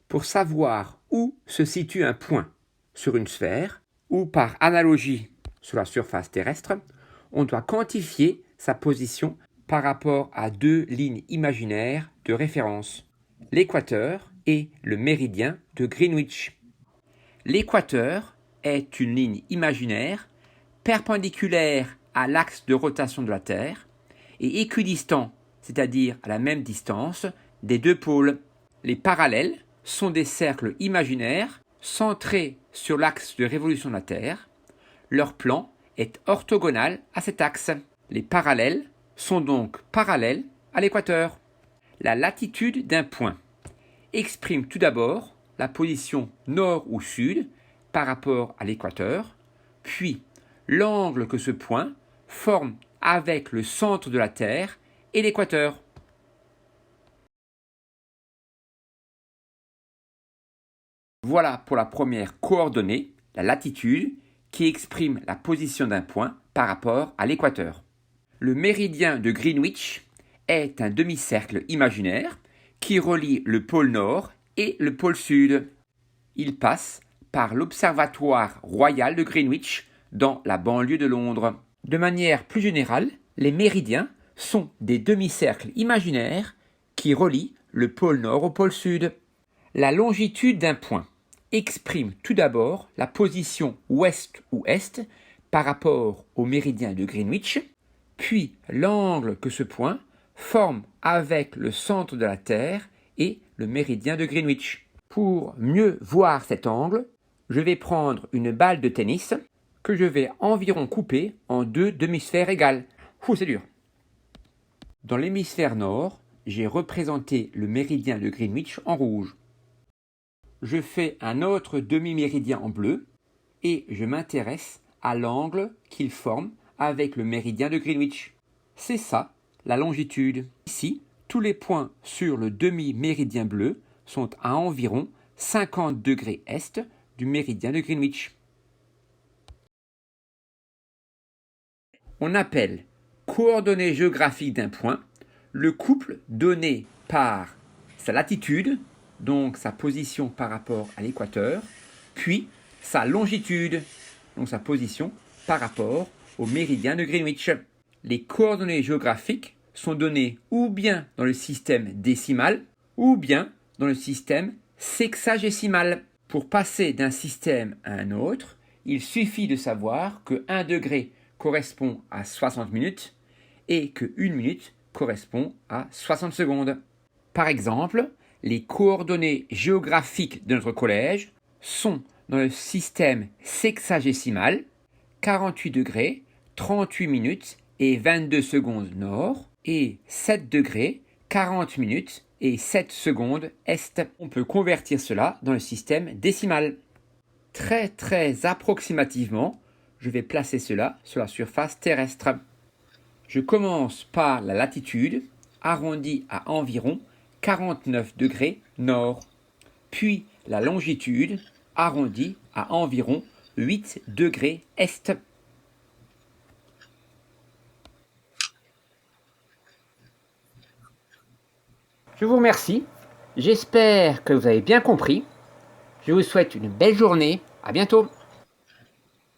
Pour savoir où se situe un point sur une sphère, ou par analogie sur la surface terrestre, on doit quantifier sa position par rapport à deux lignes imaginaires de référence, l'équateur et le méridien de Greenwich. L'équateur est une ligne imaginaire perpendiculaire à l'axe de rotation de la Terre et équidistant, c'est-à-dire à la même distance, des deux pôles. Les parallèles sont des cercles imaginaires centrés sur l'axe de révolution de la Terre. Leur plan est orthogonal à cet axe. Les parallèles sont donc parallèles à l'équateur. La latitude d'un point exprime tout d'abord la position nord ou sud par rapport à l'équateur, puis l'angle que ce point forme avec le centre de la Terre et l'équateur. Voilà pour la première coordonnée, la latitude, qui exprime la position d'un point par rapport à l'équateur. Le méridien de Greenwich est un demi-cercle imaginaire qui relie le pôle nord et le pôle sud. Il passe par l'Observatoire royal de Greenwich dans la banlieue de Londres. De manière plus générale, les méridiens sont des demi-cercles imaginaires qui relient le pôle nord au pôle sud. La longitude d'un point exprime tout d'abord la position ouest ou est par rapport au méridien de Greenwich, puis l'angle que ce point forme avec le centre de la Terre et le méridien de Greenwich. Pour mieux voir cet angle, je vais prendre une balle de tennis que je vais environ couper en deux demi-sphères égales. C'est dur. Dans l'hémisphère nord, j'ai représenté le méridien de Greenwich en rouge. Je fais un autre demi-méridien en bleu et je m'intéresse à l'angle qu'il forme avec le méridien de Greenwich. C'est ça, la longitude. Ici, tous les points sur le demi-méridien bleu sont à environ 50 degrés est du méridien de Greenwich. On appelle coordonnées géographiques d'un point le couple donné par sa latitude, donc sa position par rapport à l'équateur, puis sa longitude, donc sa position par rapport au méridien de Greenwich. Les coordonnées géographiques sont données ou bien dans le système décimal ou bien dans le système sexagésimal. Pour passer d'un système à un autre, il suffit de savoir que 1 degré correspond à 60 minutes et que 1 minute correspond à 60 secondes. Par exemple, les coordonnées géographiques de notre collège sont dans le système sexagésimal, 48 degrés, 38 minutes et 22 secondes nord, et 7 degrés, 40 minutes et 7 secondes est. On peut convertir cela dans le système décimal. Très approximativement, je vais placer cela sur la surface terrestre. Je commence par la latitude, arrondie à environ 49 degrés nord, puis la longitude, arrondie à environ 8 degrés est. Je vous remercie. J'espère que vous avez bien compris. Je vous souhaite une belle journée. À bientôt.